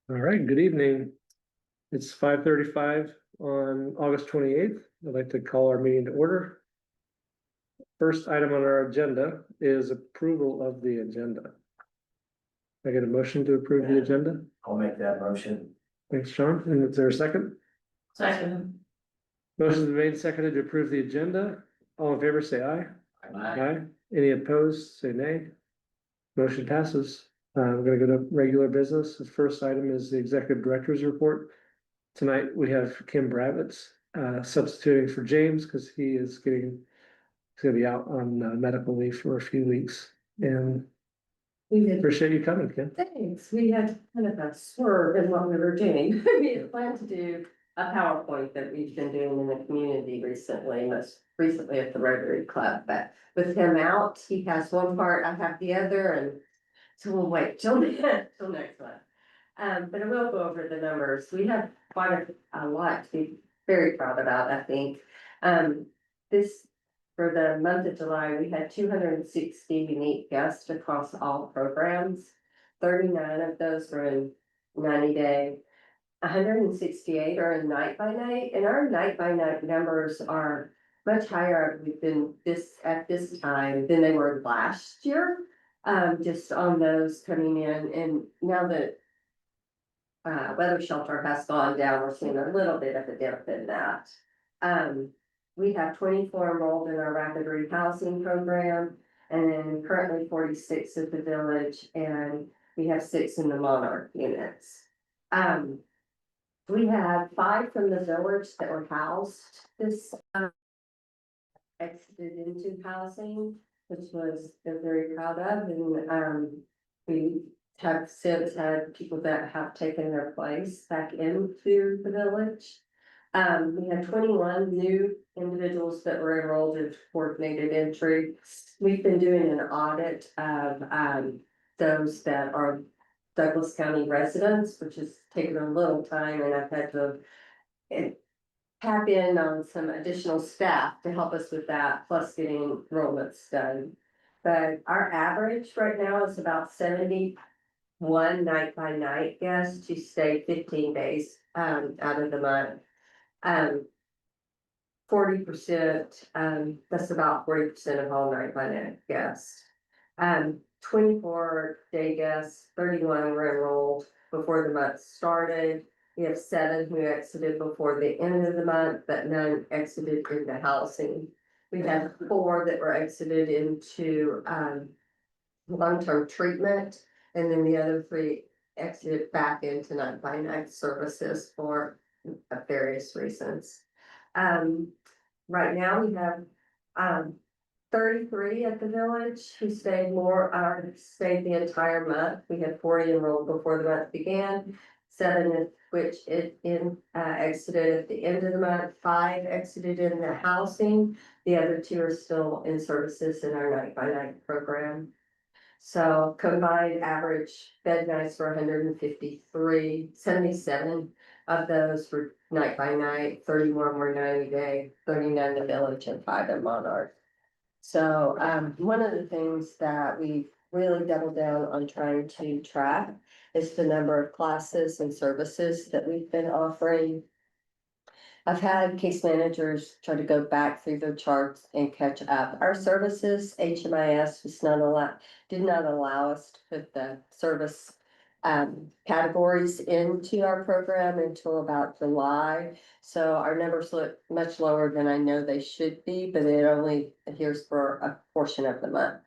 All right, good evening. It's 5:35 on August 28th. I'd like to call our meeting to order. First item on our agenda is approval of the agenda. I get a motion to approve the agenda? I'll make that motion. Thanks, Sean. And is there a second? Second. Motion made, and seconded to approve the agenda. All in favor, say aye. Aye. Any opposed, say nay. Motion passes. We're gonna go to regular business. The first item is the executive director's report. Tonight, we have Kim Bravitz substituting for James because he's gonna be out on medical leave for a few weeks. And We did, appreciate you coming, Kim. thanks, we had kind of a swerve in what we were doing. We had planned to do a PowerPoint that we've been doing in the community recently, most recently at the Rotary Club, but with him out, he has one part, I have the other, and so we'll wait till next month. But I will go over the numbers. We have quite a lot to be very proud about, I think. For the month of July, we had 260 unique guests across all programs. 39 of those were in 90-day. 168 are in night by night, and our night by night numbers are much higher. We've been at this time than they were last year. Just on those coming in, and now that weather shelter has gone down, we're seeing a little bit of a dip in that. We have 24 enrolled in our rapid rehousing program, and then currently 46 at the village, and we have 6 in the Monarch units. We had 5 from the village that were housed this exited into housing, which they're very proud of, and we have since had people that have taken their place back into the village. We had 21 new individuals that were enrolled in coordinated entry. We've been doing an audit of those that are Douglas County residents, which has taken a little time, and I've had to tap in on some additional staff to help us with that, plus getting enrollments done. But our average right now is about 71 night by night guests to stay 15 days out of the month. 40%, that's about 40% of all night by night guests. 24-day guests, 31 were enrolled before the month started. We have 7 who exited before the end of the month, but none exited into housing. We had 4 that were exited into long-term treatment, and then the other 3 exited back into night by night services for various reasons. Right now we have 33 at the village who stayed stayed the entire month. We had 40 enrolled before the month began, 7 of which exited at the end of the month, 5 exited in the housing. The other 2 are still in services in our night by night program. So combined average bed nights were 153, 77 of those were night by night, 31 were 90-day, 39 in the village, and 5 in Monarch. So one of the things that we really doubled down on trying to track is the number of classes and services that we've been offering. I've had case managers try to go back through their charts and catch up. Our services, HMIS did not allow us to put the service categories into our program until about July. So our numbers look much lower than I know they should be, but it only adheres for a portion of the month.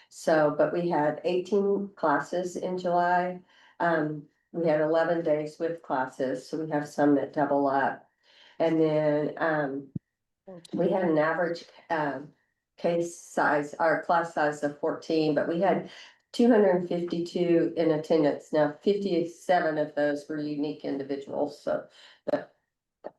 So, but we had 18 classes in July. We had 11 days with classes, so we have some that double up. And then we had an average case size, our class size of 14, but we had 252 in attendance. Now 57 of those were unique individuals, so the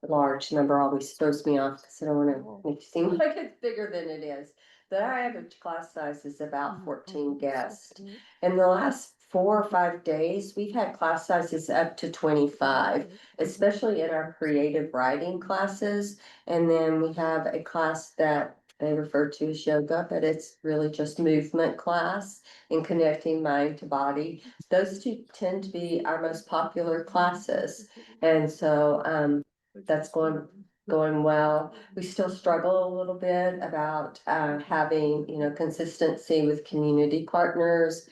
large number always throws me off because I don't want to make it seem like it's bigger than it is. But our average class size is about 14 guests. In the last 4 or 5 days, we've had class sizes up to 25, especially in our creative writing classes. And then we have a class that they refer to as yoga, but it's really just movement class and connecting mind to body. Those two tend to be our most popular classes. And so, that's going well. We still struggle a little bit about, having, consistency with community partners.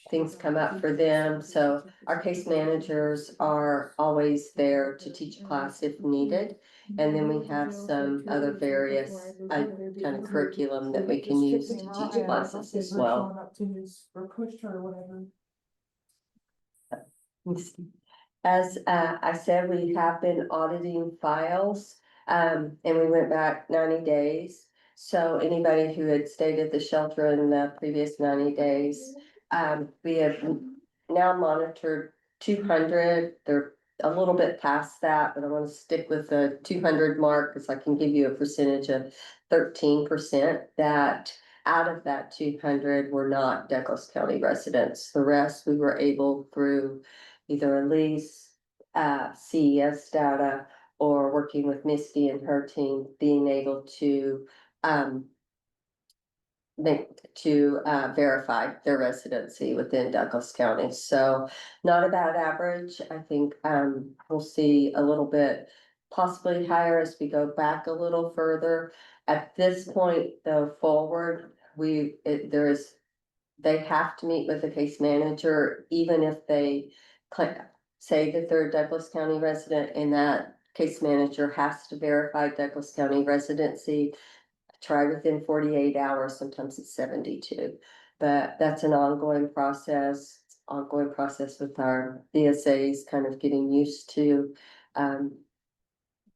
Things come up for them, so our case managers are always there to teach a class if needed. And then we have some other various kind of curriculum that we can use to teach classes as well. As I said, we have been auditing files, and we went back 90 days. So anybody who had stayed at the shelter in the previous 90 days, we have now monitored 200. They're a little bit past that, but I want to stick with the 200 mark because I can give you a percentage of 13% that out of that 200 were not Douglas County residents. The rest we were able through either a lease, CES data, or working with Misty and her team, being able to verify their residency within Douglas County. So not a bad average. I think we'll see a little bit possibly higher as we go back a little further. At this point, though, forward, they have to meet with the case manager, even if they say that they're a Douglas County resident, and that case manager has to verify Douglas County residency. Try within 48 hours, sometimes it's 72, but that's an ongoing process. With our BSAs kind of getting used to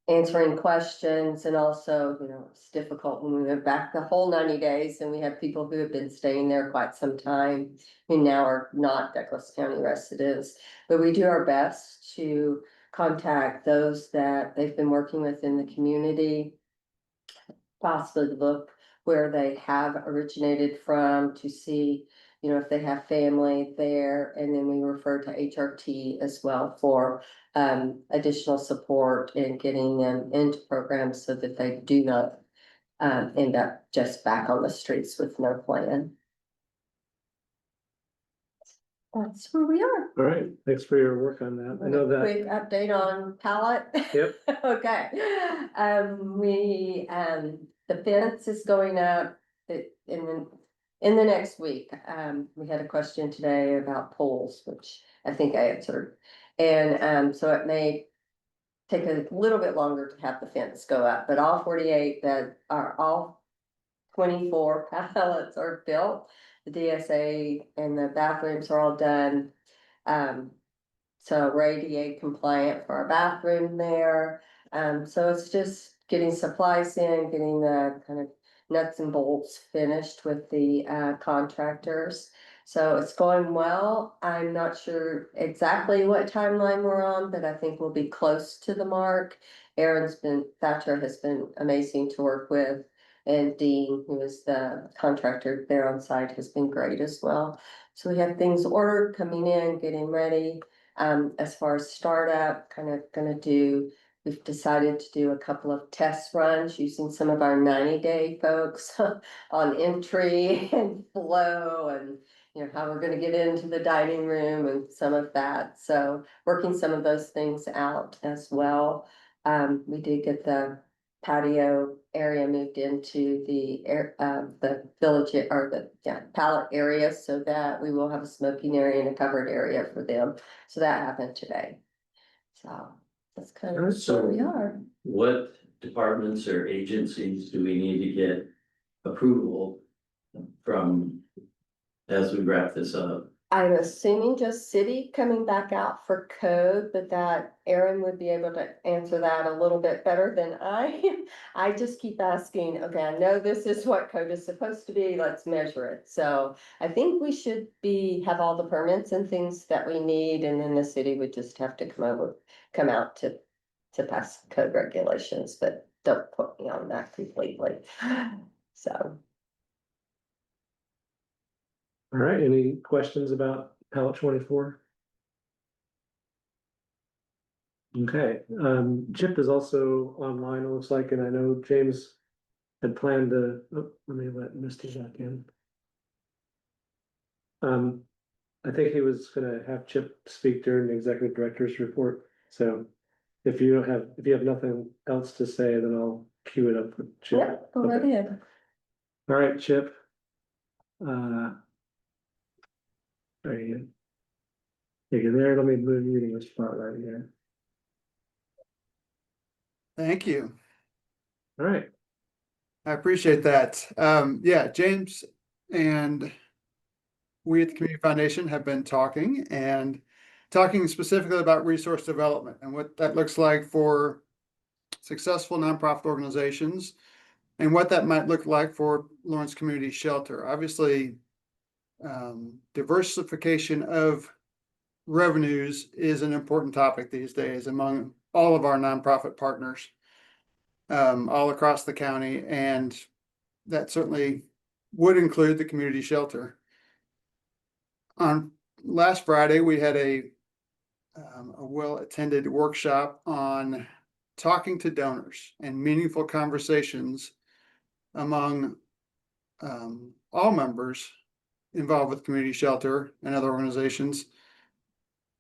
answering questions, and also, it's difficult when we went back the whole 90 days and we have people who have been staying there quite some time who now are not Douglas County residents. But we do our best to contact those that they've been working with in the community, possibly look where they have originated from to see, if they have family there. And then we refer to HRT as well for additional support in getting them into programs so that they do not end up just back on the streets with no plan. That's where we are. All right, thanks for your work on that. I know that. Quick update on pallet. Yep. Okay. The fence is going up in the next week. We had a question today about poles, which I think I answered. And so it may take a little bit longer to have the fence go up, but all 48 that are all 24 pallets are built. The DSA and the bathrooms are all done. So we're ADA compliant for our bathroom there. So it's just getting supplies in, getting the kind of nuts and bolts finished with the contractors. So it's going well. I'm not sure exactly what timeline we're on, but I think we'll be close to the mark. Thatcher has been amazing to work with. And Dean, who is the contractor there on site, has been great as well. So we have things ordered, coming in, getting ready. As far as startup, we've decided to do a couple of test runs using some of our 90-day folks on entry and flow, and how we're going to get into the dining room and some of that. So working some of those things out as well. We did get the patio area moved into the village or the pallet area, so that we will have a smoking area and a covered area for them. So that happened today. So that's kind of where we are. What departments or agencies do we need to get approval from as we wrap this up? I'm assuming just city coming back out for code, but that Aaron would be able to answer that a little bit better than I. I just keep asking, okay, I know this is what code is supposed to be, let's measure it. So I think we should have all the permits and things that we need, and then the city would just have to come out to pass code regulations, but don't put me on that completely. So. All right, any questions about pallet 24? Okay, Chip is also online, it looks like, and I know James had planned to, let me let Misty back in. I think he was gonna have Chip speak during the executive director's report, so if you have nothing else to say, then I'll cue it up with Chip. Yep, go right Okay. ahead. All right, Chip. There you go. You're there, let me move you to the spot right here. Thank you. All right, I appreciate that. Yeah, James and we at the Community Foundation have been talking specifically about resource development and what that looks like for successful nonprofit organizations and what that might look like for Lawrence Community Shelter. Obviously, diversification of revenues is an important topic these days among all of our nonprofit partners all across the county, and that certainly would include the community shelter. On last Friday, we had a well-attended workshop on talking to donors and meaningful conversations among all members involved with community shelter and other organizations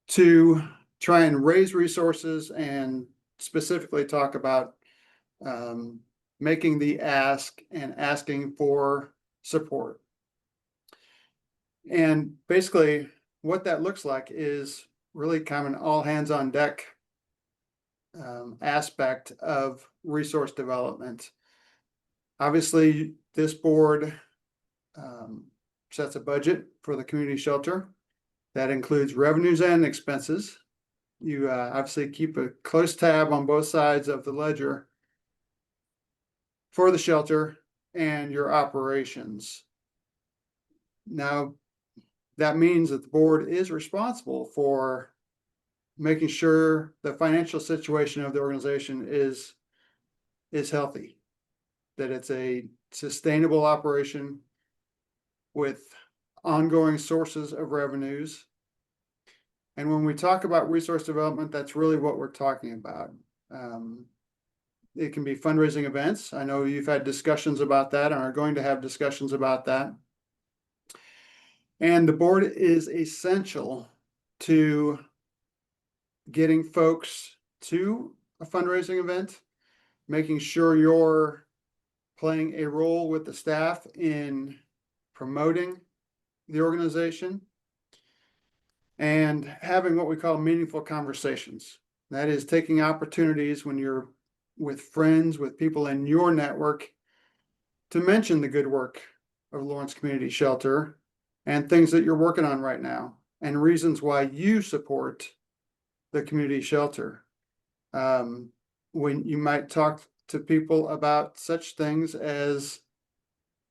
to try and raise resources and specifically talk about making the ask and asking for support. And basically what that looks like is really kind of an all hands on deck aspect of resource development. Obviously, this board sets a budget for the community shelter that includes revenues and expenses. You obviously keep a close tab on both sides of the ledger for the shelter and your operations. Now, that means that the board is responsible for making sure the financial situation of the organization is healthy, that it's a sustainable operation with ongoing sources of revenues. And when we talk about resource development, that's really what we're talking about. It can be fundraising events. I know you've had discussions about that and are going to have discussions about that. And the board is essential to getting folks to a fundraising event, making sure you're playing a role with the staff in promoting the organization, and having what we call meaningful conversations. That is taking opportunities when you're with friends, with people in your network, to mention the good work of Lawrence Community Shelter and things that you're working on right now and reasons why you support the community shelter. When you might talk to people about such things as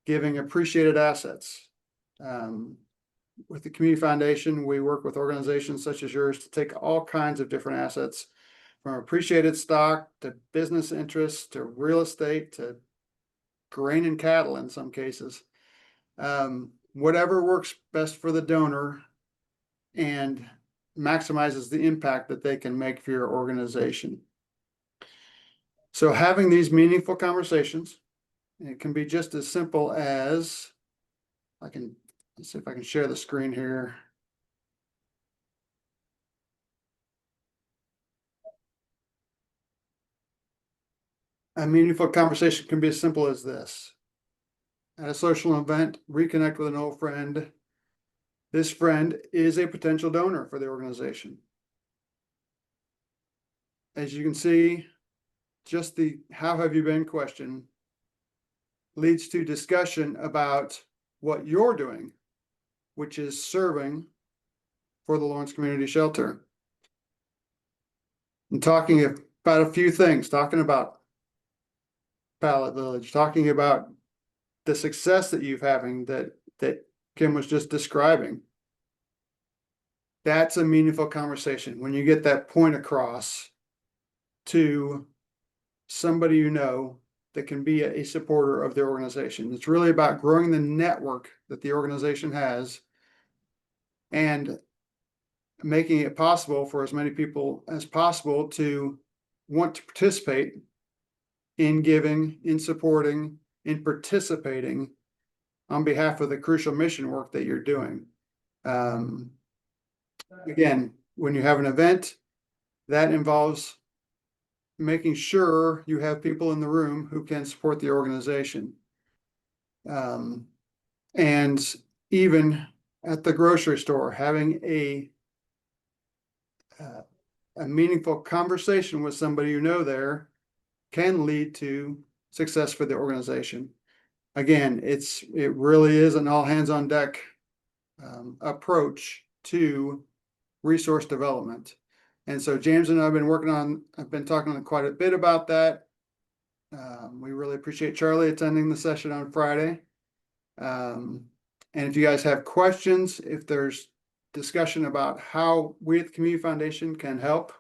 giving appreciated assets. With the Community Foundation, we work with organizations such as yours to take all kinds of different assets, from appreciated stock to business interests to real estate to grain and cattle in some cases. Whatever works best for the donor and maximizes the impact that they can make for your organization. So having these meaningful conversations, it can be just as simple as, let's see if I can share the screen here. A meaningful conversation can be as simple as this. At a social event, reconnect with an old friend. This friend is a potential donor for the organization. As you can see, just the "how have you been" question leads to discussion about what you're doing, which is serving for the Lawrence Community Shelter. And talking about a few things, talking about Pallet Village, talking about the success that you're having that Kim was just describing. That's a meaningful conversation when you get that point across to somebody you know that can be a supporter of the organization. It's really about growing the network that the organization has and making it possible for as many people as possible to want to participate in giving, in supporting, in participating on behalf of the crucial mission work that you're doing. Again, when you have an event, that involves making sure you have people in the room who can support the organization. And even at the grocery store, having a meaningful conversation with somebody you know there can lead to success for the organization. Again, it really is an all hands on deck approach to resource development. And so James and I have been talking quite a bit about that. We really appreciate Charlie attending the session on Friday. And if you guys have questions, if there's discussion about how we at the Community Foundation can help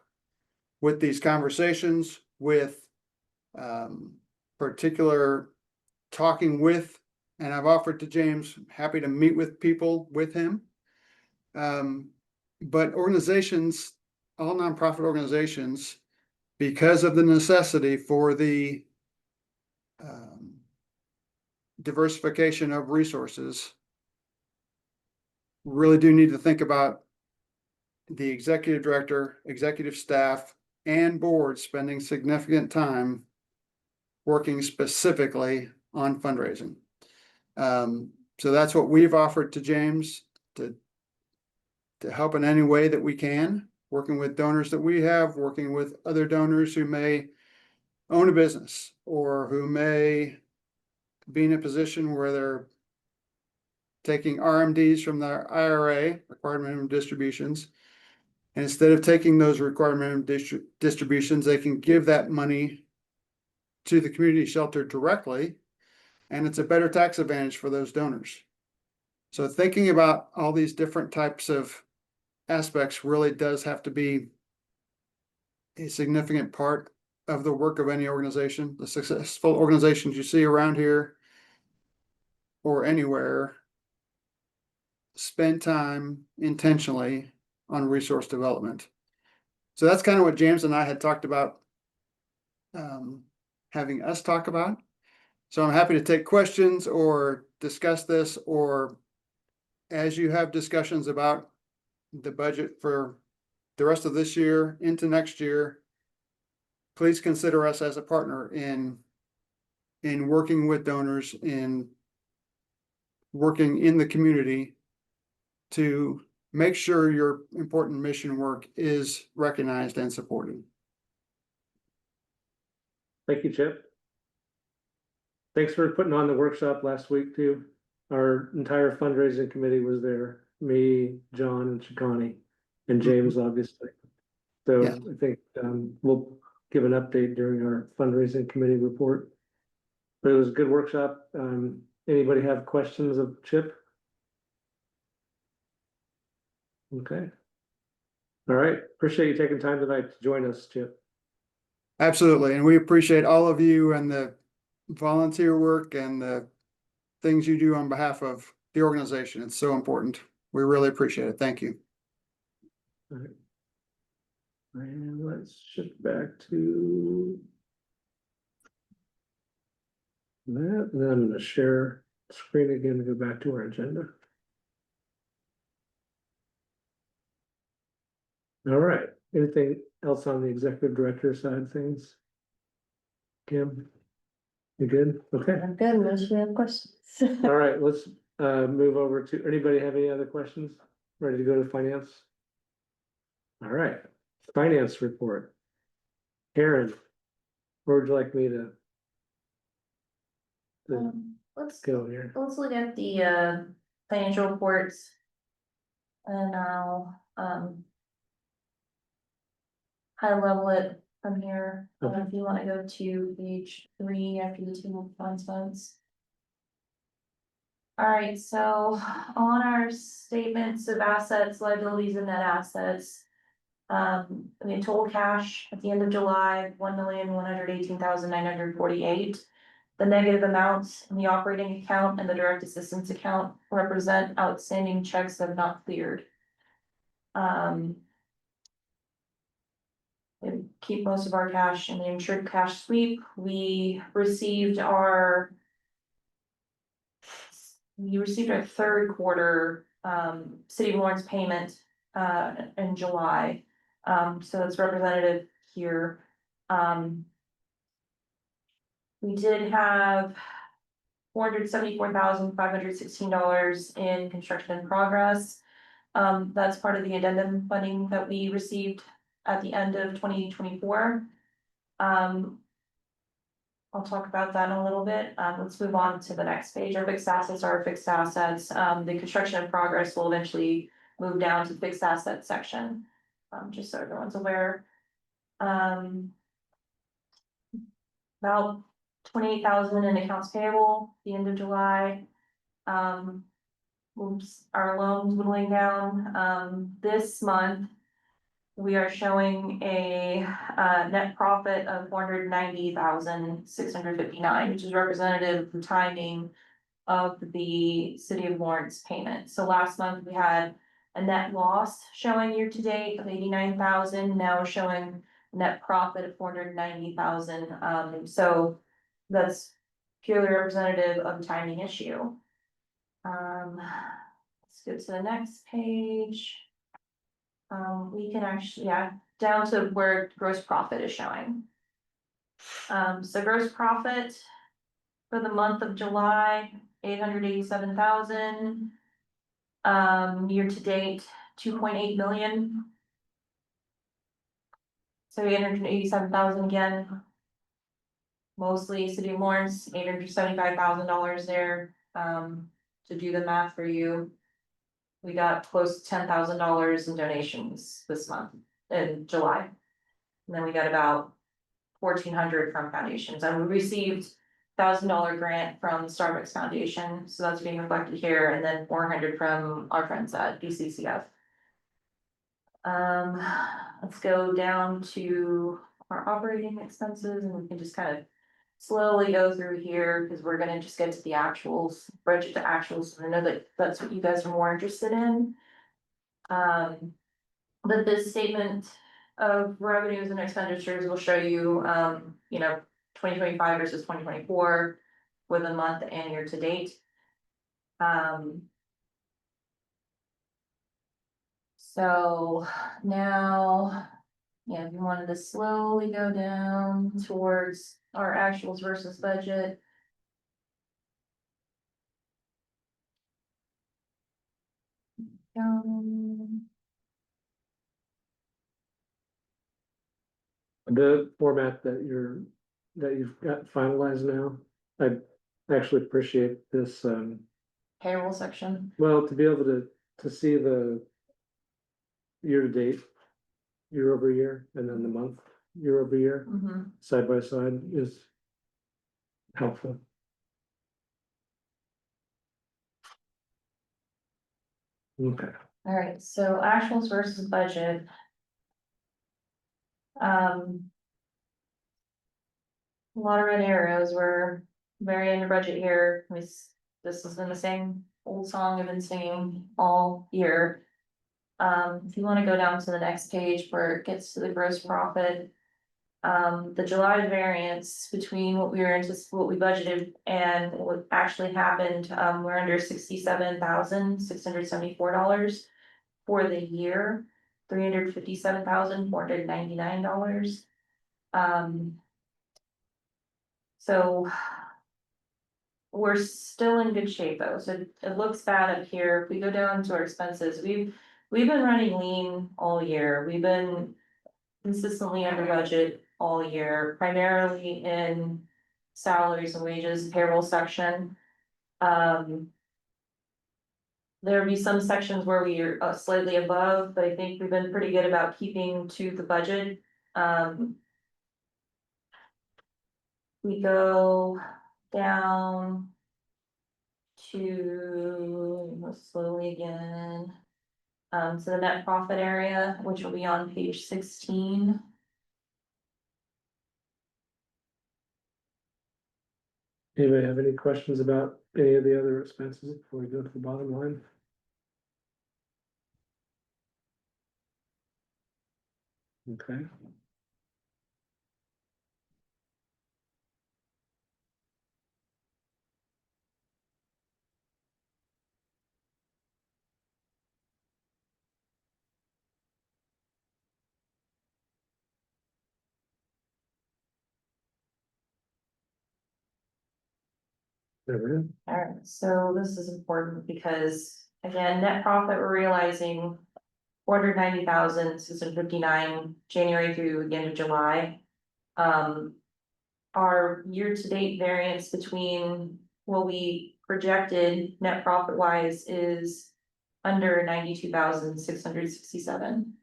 with these conversations, with particular talking with, and I've offered to James, happy to meet with people with him. But organizations, all nonprofit organizations, because of the necessity for the diversification of resources, really do need to think about the executive director, executive staff, and board spending significant time working specifically on fundraising. So that's what we've offered to James to help in any way that we can, working with donors that we have, working with other donors who may own a business or who may be in a position where they're taking RMDs from their IRA, required minimum distributions. And instead of taking those required minimum distributions, they can give that money to the community shelter directly. And it's a better tax advantage for those donors. So thinking about all these different types of aspects really does have to be a significant part of the work of any organization. The successful organizations you see around here or anywhere spend time intentionally on resource development. So that's kind of what James and I had talked about having us talk about. So I'm happy to take questions or discuss this, or as you have discussions about the budget for the rest of this year into next year, please consider us as a partner in working with donors, in working in the community to make sure your important mission work is recognized and supported. Thank you, Chip. Thanks for putting on the workshop last week too. Our entire fundraising committee was there, me, John, and Chicani, and James, obviously. So Yeah. I think we'll give an update during our fundraising committee report. But it was a good workshop. Anybody have questions of Chip? Okay. All right. Appreciate you taking time tonight to join us, Chip. Absolutely. And we appreciate all of you and the volunteer work and the things you do on behalf of the organization. It's so important. We really appreciate it. Thank you. All right. And let's shift back to that. And then I'm going to share screen again to go back to our agenda. All right. Anything else on the executive director side of things? Kim? You good? Okay. I'm good, unless you have questions. All right, let's move over to, anybody have any other questions? Ready to go to finance? All right, finance report. Karen, where would you like me to Let's go here? look at the financial reports. And I'll high level it from here. Okay. If you want to go to page 3 after the two funds. All right, so on our statements of assets, liabilities, and net assets. We had total cash at the end of July, 1,118,948. The negative amounts in the operating account and the direct assistance account represent outstanding checks that have not cleared. We keep most of our cash in the insured cash sweep. We received our we received our third quarter, City of Lawrence payment, in July. So it's representative here. We did have $474,516 in construction in progress. That's part of the addendum funding that we received at the end of 2024. I'll talk about that in a little bit. Let's move on to the next page. Our fixed assets are fixed assets. The construction in progress will eventually move down to the fixed asset section. Just so everyone's aware. About 28,000 in accounts payable, the end of July. Oops, our loans whittling down. This month, we are showing a net profit of 490,659, which is representative of the timing of the City of Lawrence payment. So last month we had a net loss showing year to date of 89,000, now showing net profit of 490,000. So that's purely representative of timing issue. Let's go to the next page. We can actually, yeah, down to where gross profit is showing. So gross profit for the month of July, 887,000. Year to date, 2.8 million. So 887,000 again. Mostly City of Lawrence, $875,000 there. To do the math for you, we got close to $10,000 in donations this month in July. And then we got about 1,400 from foundations, and we received $1,000 grant from the Starbucks Foundation, so that's being reflected here, and then 400 from our friends at BCCF. Let's go down to our operating expenses, and we can just kind of slowly go through here, because we're gonna just get to the actuals, budget to actuals, and I know that that's what you guys are more interested in. But this statement of revenues and expenditures will show you, 2025 versus 2024 with a month and year to date. So now, yeah, if you wanted to slowly go down towards our actuals versus budget. The format that you've got finalized now, I actually appreciate this, Payroll section. well, to be able to see the year to date, year over year, and then the month, year over year, side by side is helpful. Okay. All right, so actuals versus budget. A lot of red arrows. We're very under budget here. This has been the same old song I've been singing all year. If you want to go down to the next page where it gets to the gross profit. The July variance between what we budgeted and what actually happened, we're under $67,674 for the year, $357,499. So we're still in good shape though, so it looks bad up here. If we go down to our expenses, we've been running lean all year. We've been consistently under budget all year, primarily in salaries and wages, payroll section. There'll be some sections where we are slightly above, but I think we've been pretty good about keeping to the budget. We go down to, slowly again, to the net profit area, which will be on page 16. Anybody have any questions about any of the other expenses before we go to the bottom line? Okay. Never. Alright, so this is important because, again, net profit, we're realizing 490,659 January through the end of July. Our year-to-date variance between what we projected net profit wise is under 92,667.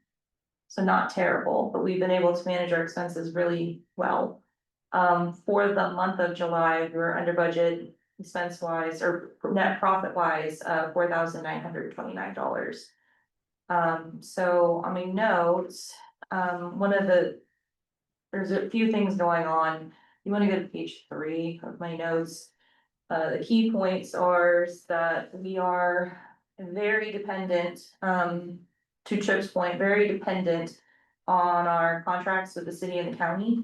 So not terrible, but we've been able to manage our expenses really well. For the month of July, we were under budget expense wise or net profit wise, $4,929. So on my notes, there's a few things going on. You wanna go to page 3 of my notes. The key points are that we are very dependent, to Chip's point, very dependent on our contracts with the city and the county.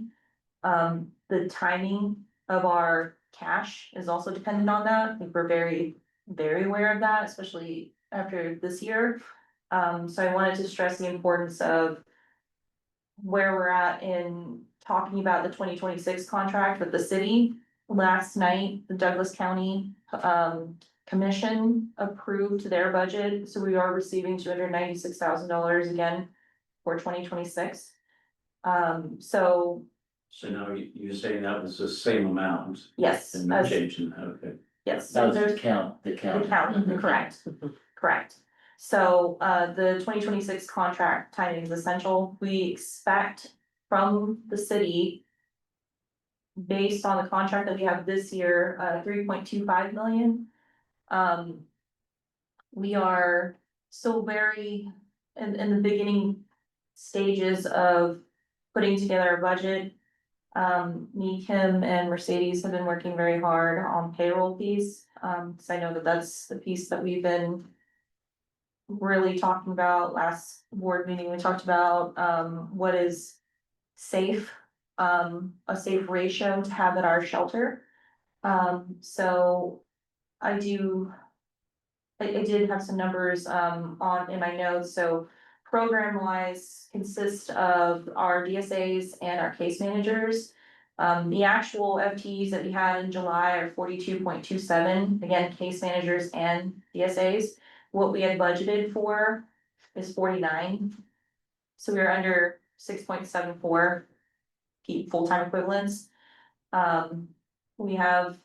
The timing of our cash is also dependent on that. I think we're very, very aware of that, especially after this year. So I wanted to stress the importance of where we're at in talking about the 2026 contract with the city. Last night, the Douglas County Commission approved their budget, so we are receiving $296,000 again for 2026. So So now you're saying that was the same amount yes, and no change in that, okay? yes, That was there's the count. the county, correct, correct. So the 2026 contract timing is essential. We expect from the city, based on the contract that we have this year, 3.25 million. We are still very in the beginning stages of putting together a budget. Me, Kim, and Mercedes have been working very hard on payroll piece, because I know that that's the piece that we've been really talking about. Last board meeting, we talked about what is safe, a safe ratio to have at our shelter. So I did have some numbers in my notes. So program wise consists of our DSAs and our case managers. The actual FTEs that we had in July are 42.27, again, case managers and DSAs. What we had budgeted for is 49. So we are under 6.74 full-time equivalents. We have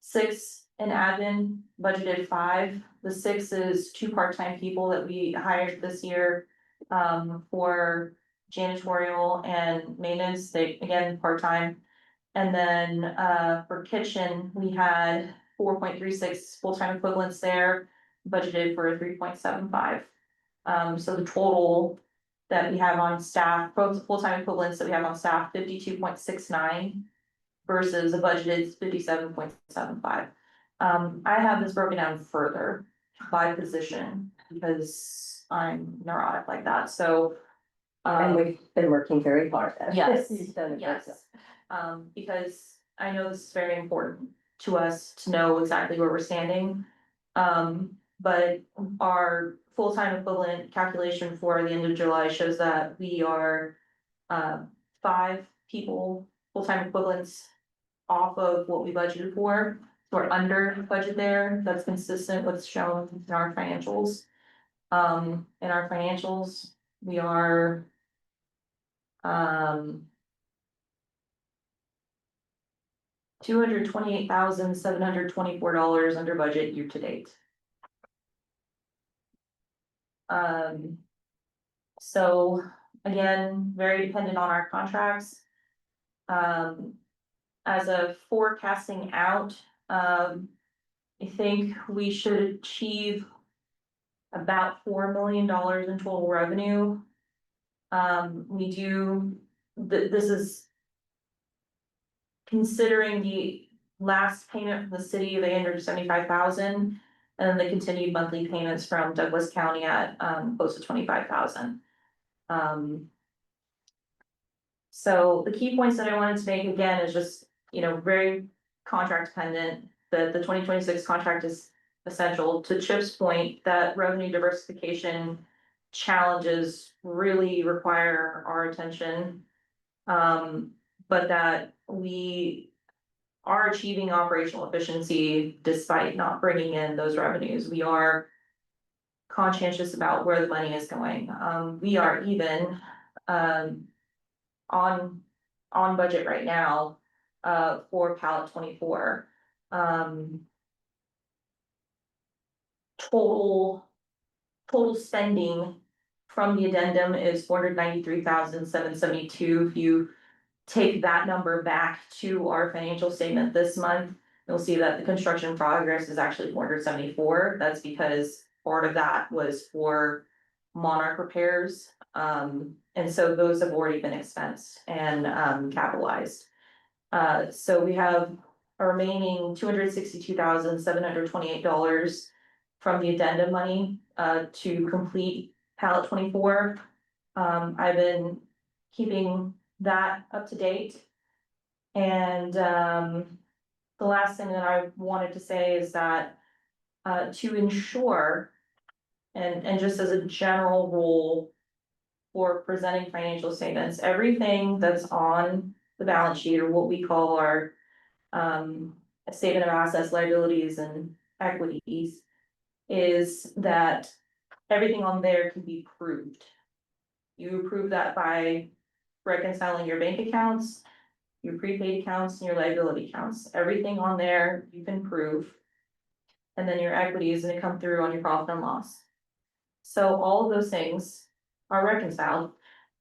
6 in admin, budgeted 5. The 6 is 2 part-time people that we hired this year for janitorial and maintenance. They, again, part-time. And then for kitchen, we had 4.36 full-time equivalents there, budgeted for 3.75. So the total that we have on staff, full-time equivalents that we have on staff, 52.69 versus a budgeted 57.75. I have this broken down further by position because I'm neurotic like that, so. And we've been working very hard at Yes, this. You've done a great job. yes, because I know this is very important to us to know exactly where we're standing. But our full-time equivalent calculation for the end of July shows that we are 5 people, full-time equivalents off of what we budgeted for. So we're under budget there. That's consistent with shown in our financials. In our financials, we are $228,724 under budget year to date. So again, very dependent on our contracts. As of forecasting out, I think we should achieve about $4 million in total revenue. This is considering the last payment from the city of $875,000 and the continued monthly payments from Douglas County at close to $25,000. So the key points that I wanted to make again is just, very contract dependent. The 2026 contract is essential. To Chip's point, that revenue diversification challenges really require our attention. But that we are achieving operational efficiency despite not bringing in those revenues. We are conscientious about where the money is going. We are even, on budget right now, for pallet 24. Total spending from the addendum is 493,772. If you take that number back to our financial statement this month, you'll see that the construction progress is actually 474. That's because part of that was for Monarch repairs. And so those have already been expensed and capitalized. So we have a remaining $262,728 from the addendum money to complete pallet 24. I've been keeping that up to date. And the last thing that I wanted to say is that to ensure and just as a general rule for presenting financial statements, everything that's on the balance sheet, or what we call our statement of assets, liabilities, and equities, is that everything on there can be proved. You prove that by reconciling your bank accounts, your prepaid accounts, and your liability accounts. Everything on there you can prove. And then your equity is gonna come through on your profit and loss. So all of those things are reconciled.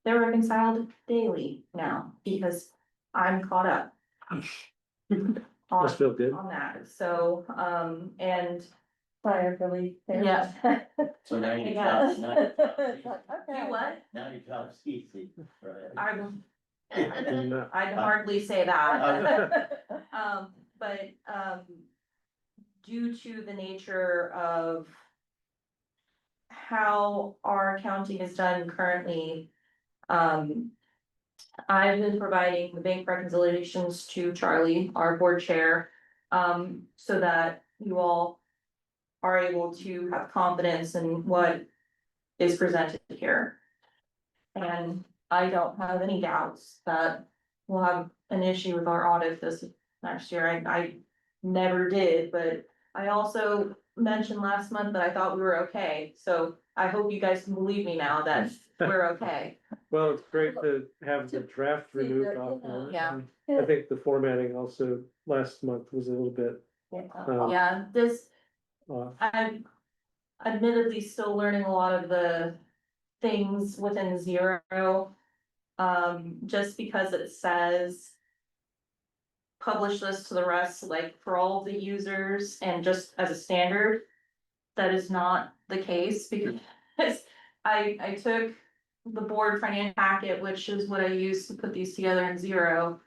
They're reconciled daily now because I'm caught up. Must feel good. On that, so, and, Fire really. yeah. So now you Yeah. got, now You what? now you got easy, right? I'd hardly say that. But, due to the nature of how our accounting is done currently, I've been providing the bank reconciliations to Charlie, our board chair, so that you all are able to have confidence in what is presented here. And I don't have any doubts that we'll have an issue with our audit this next year. I never did, but I also mentioned last month that I thought we were okay. So I hope you guys can believe me now that we're okay. Well, it's great to have the draft removed off. of it. Yeah. I think the formatting also last month was a little bit Yeah, this, off. I'm admittedly still learning a lot of the things within Zero. Just because it says publish this to the rest, like for all of the users and just as a standard. That is not the case because I took the board financial packet, which is what I used to put these together in Zero.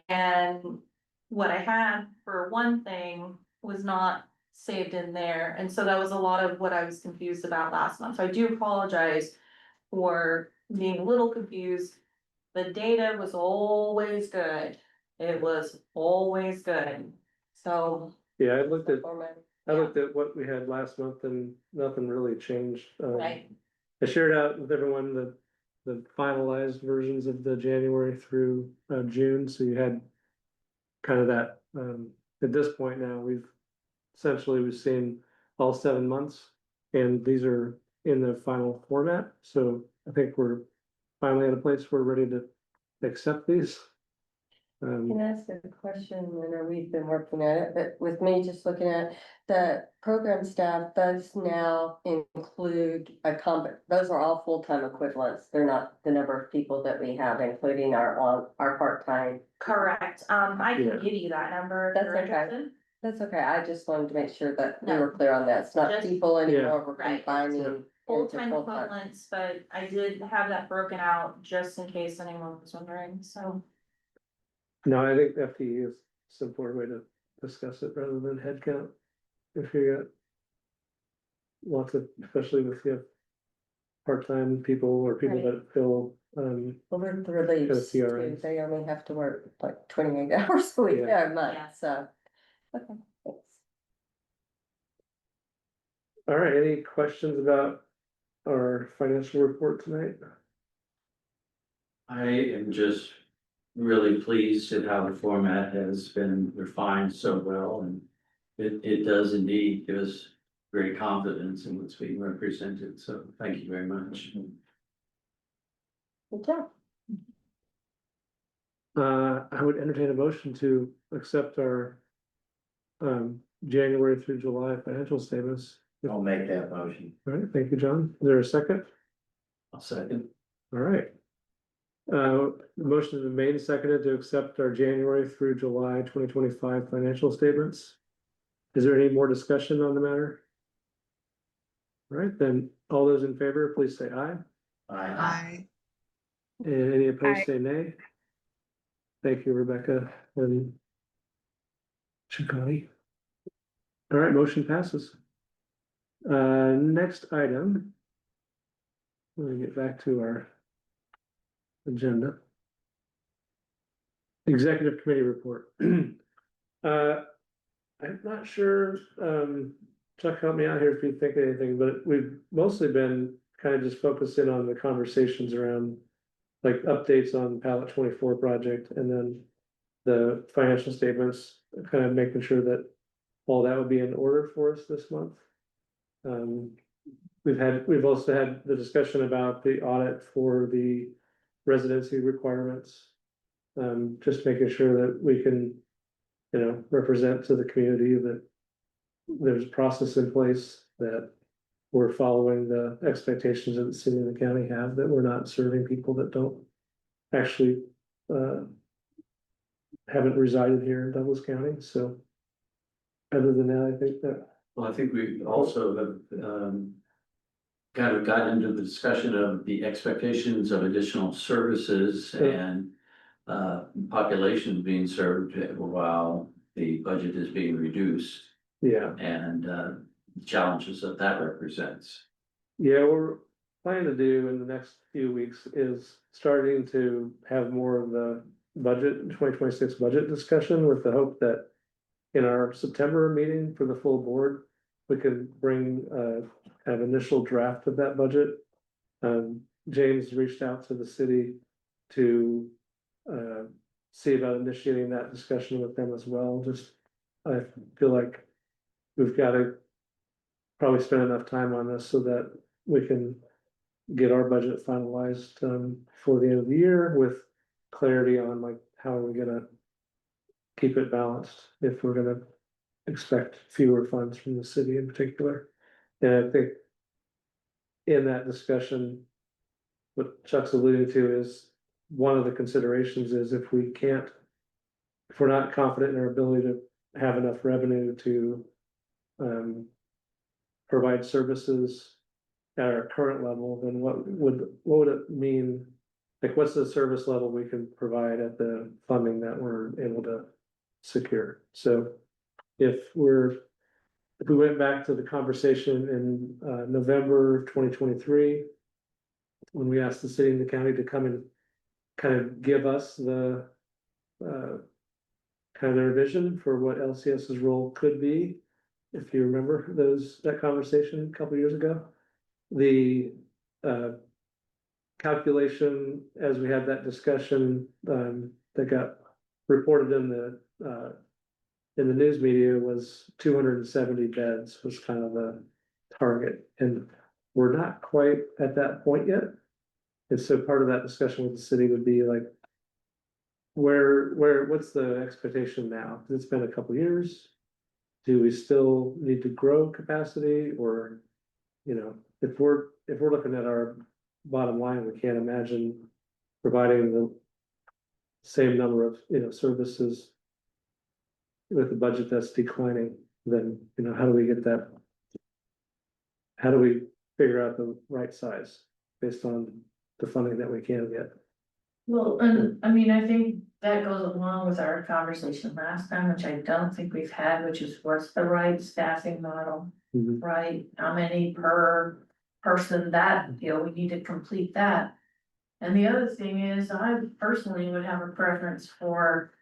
And what I had for one thing was not saved in there. And so that was a lot of what I was confused about last month. So I do apologize for being a little confused. The data was always good. It was always good. So. Yeah, I looked at what we had last month and nothing really changed. Right. I shared out with everyone the finalized versions of the January through June, so you had kind of that, at this point now, we've seen all 7 months, and these are in the final format, so I think we're finally at a place where we're ready to accept these. Can I ask a question? I know we've been working at it, but with me just looking at the program staff, those now include those are all full-time equivalents. They're not the number of people that we have, including our part-time. Correct. I can Yeah. give you that number. if That's you're okay. interested. That's okay. I just wanted to make sure that we No. were clear on that. It's not Just- people anymore. We're Right. combining into Full-time full-time. equivalents, but I did have that broken out just in case anyone was wondering, so. No, I think FTE is a simpler way to discuss it rather than headcount. If you got lots of, especially with part-time people or people Right. that fill, Well, they're the reliefs too. PRNs. They only have to work like 28 hours a week Yeah. or a month, Yeah. so. Okay, thanks. All right, any questions about our financial report tonight? I am just really pleased at how the format has been refined so well, and it does indeed give us great confidence in what's being represented, so thank you very much. Good job. I would entertain a motion to accept our January through July financial statements. I'll make that motion. All right, thank you, John. Is there a second? I'll second. All right. The motion has been made and seconded to accept our January through July 2025 financial statements. Is there any more discussion on the matter? All right, then, all those in favor, please say aye. Aye. And any opposed, say nay. Thank you, Rebecca and Chaconi. All right, motion passes. Next item. Let me get back to our agenda. Executive committee report. I'm not sure, Chuck, help me out here if you think of anything, but we've mostly been kind of just focusing on the conversations around like updates on Pallet 24 project and then the financial statements, kind of making sure that all that would be in order for us this month. We've also had the discussion about the audit for the residency requirements. Just making sure that we can, represent to the community that there's a process in place, that we're following the expectations that the city and the county have, that we're not serving people that don't actually haven't resided here in Douglas County. So other than that, I think that. Well, I think we also have kind of got into the discussion of the expectations of additional services and population being served while the budget is being reduced, Yeah, and challenges that represents. yeah, we're planning to do in the next few weeks is starting to have more of the budget, 2026 budget discussion, with the hope that in our September meeting for the full board, we can bring kind of initial draft of that budget. James reached out to the city to see about initiating that discussion with them as well. Just, I feel like we've got to probably spend enough time on this so that we can get our budget finalized for the end of the year with clarity on like how are we gonna keep it balanced if we're gonna expect fewer funds from the city in particular. And I think in that discussion, what Chuck's alluding to is one of the considerations is if we're not confident in our ability to have enough revenue to provide services at our current level, then what would it mean? Like, what's the service level we can provide at the funding that we're able to secure? So if we went back to the conversation in November 2023, when we asked the city and the county to come and kind of give us the kind of their vision for what LCS's role could be, if you remember that conversation a couple years ago, the calculation as we had that discussion that got reported in the news media was 270 beds was kind of the target, and we're not quite at that point yet. And so part of that discussion with the city would be like, what's the expectation now? It's been a couple years. Do we still need to grow capacity, or, if we're looking at our bottom line, we can't imagine providing the same number of, services with a budget that's declining, then, how do we get that? How do we figure out the right size based on the funding that we can get? Well, and I mean, I think that goes along with our conversation last time, which I don't think we've had, which is what's the right staffing model, Mhm. right? How many per person that, we need to complete that. And the other thing is, I personally would have a preference for,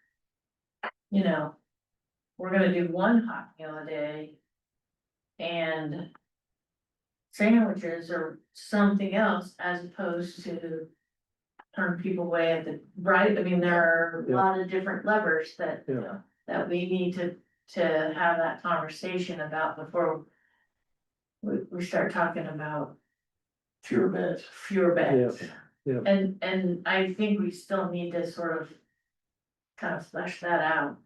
we're gonna do one hot meal a day and sandwiches or something else as opposed to turn people away at the, right, I mean, there are a Yeah. lot of different levers that. Yeah. That we need to have that conversation about before. We start talking about Fewer beds. fewer beds. Yeah. And I think we still need to sort of. Kind of flesh that out.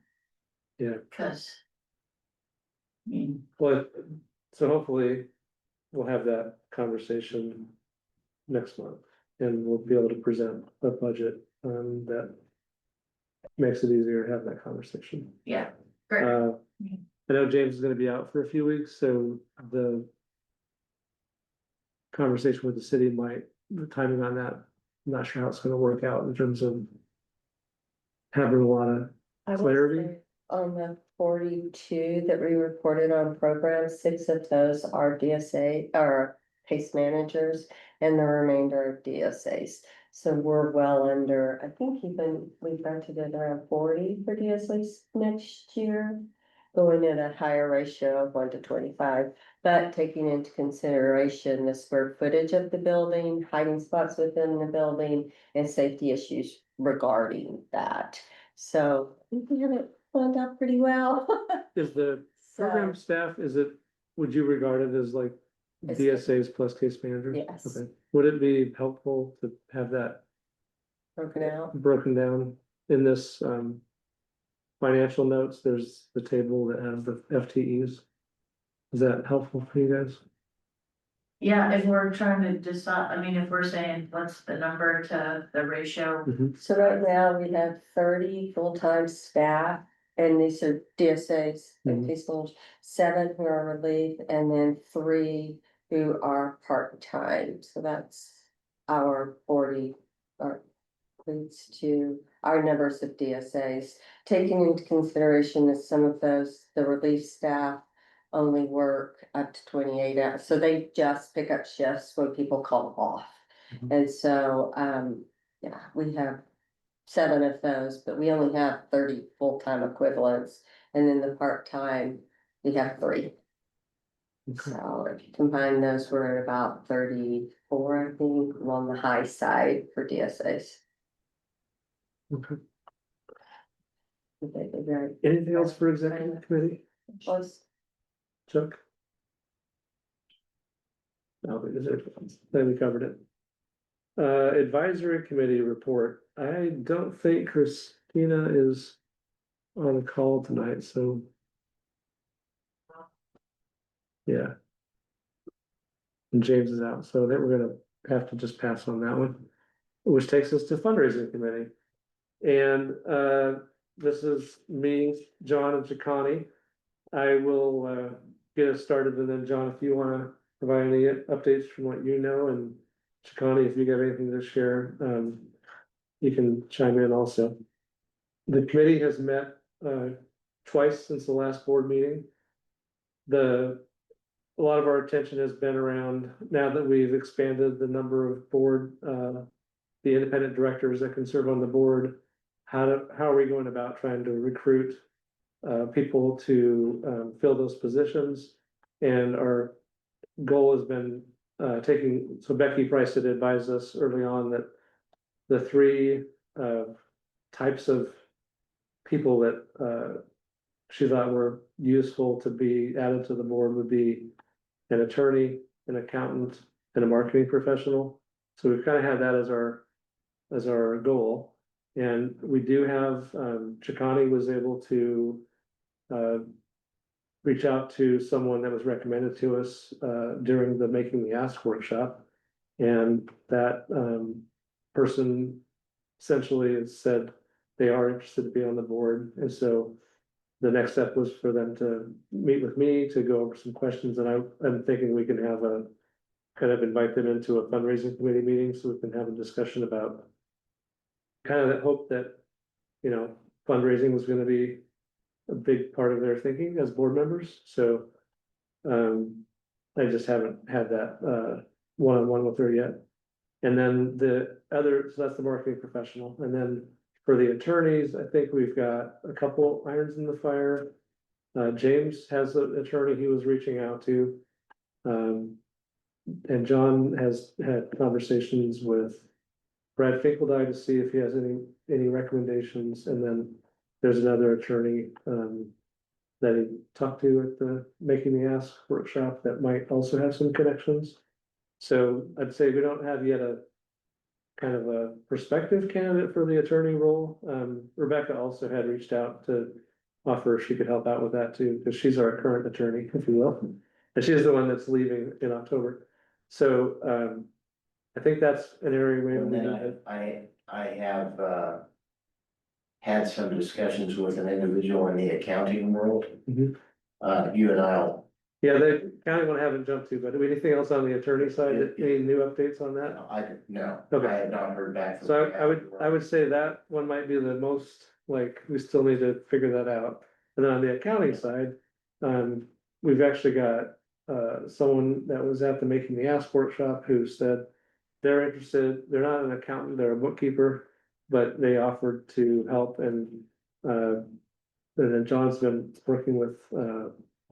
Yeah. Cause. I mean, Well, so hopefully we'll have that conversation next month and we'll be able to present a budget that makes it easier to have that conversation. yeah, great. I know James is gonna be out for a few weeks, so the conversation with the city the timing on that, I'm not sure how it's gonna work out in terms of having a lot of I will clarity. say, on the 42 that we reported on programs, 6 of those are DSA or case managers and the remainder are DSAs. So we're well under, I think even we budgeted around 40 for DSAs next year. Going at a higher ratio of 1 to 25, but taking into consideration the square footage of the building, hiding spots within the building, and safety issues regarding that. So I think we have it planned out pretty well. Is the program So, staff, would you regard it as like It's- DSAs plus case manager? Yes. Okay. Would it be helpful to have that broken out. broken down in this financial notes? There's the table that has the FTEs. Is that helpful for you guys? Yeah, if we're trying to decide, I mean, if we're saying what's the number to the ratio, So right now we have 30 full-time staff and these are DSAs and Mhm. case managers, 7 who are relief and then 3 who are part-time. So that's our 40 leads to our numbers of DSAs. Taking into consideration that some of those, the relief staff only work up to 28 hours, so they just pick up shifts when people call off. Mhm. And so, yeah, we have 7 of those, but we only have 30 full-time equivalents. And then the part-time, we have 3. Okay. So if you combine those, we're at about 34, I think, on the high side for DSAs. Okay. Okay, they're very Anything else for executive committee, close. Chuck? No, then we covered it. Advisory committee report. I don't think Christina is on the call tonight, so. Yeah. And James is out, so I think we're gonna have to just pass on that one. Which takes us to fundraising committee. And this is me, John and Chakani. I will get us started and then John, if you wanna provide any updates from what you know, and Chakani, if you got anything to share, you can chime in also. The committee has met twice since the last board meeting. A lot of our attention has been around, now that we've expanded the number of board, the independent directors that can serve on the board, how are we going about trying to recruit people to fill those positions? And our goal has been so Becky Price had advised us early on that the 3 types of people that she thought were useful to be added to the board would be an attorney, an accountant, and a marketing professional. So we've kind of had that as our goal. And we do have, Chakani was able to reach out to someone that was recommended to us during the Making the Ask workshop. And that person essentially has said they are interested to be on the board. And so the next step was for them to meet with me to go over some questions, and I'm thinking we can have a kind of invite them into a fundraising committee meeting so we can have a discussion about kind of that hope that, you know, fundraising was gonna be a big part of their thinking as board members, so I just haven't had that one-on-one with her yet. And then the other, so that's the marketing professional, and then for the attorneys, I think we've got a couple irons in the fire. James has an attorney he was reaching out to. And John has had conversations with Brad Finkeldine to see if he has any recommendations, and then there's another attorney, that he talked to at the Making the Ask workshop that might also have some connections. So I'd say we don't have yet a kind of a prospective candidate for the attorney role. Rebecca also had reached out to offer if she could help out with that too, because she's our current attorney, if you will. And she's the one that's leaving in October. So, I think that's an area maybe And we then need to. I have, had some discussions with an individual in the accounting world. Mhm. You and I'll, Yeah, the county one I haven't jumped to, but do we anything else on the attorney side, any new updates on that? no, Okay. I have not heard back. from So the I would say that one might be the most, like, we still need to figure that out. And then on the accounting side, we've actually got, someone that was at the Making the Ask workshop who said they're interested, they're not an accountant, they're a bookkeeper, but they offered to help and then John's been working with,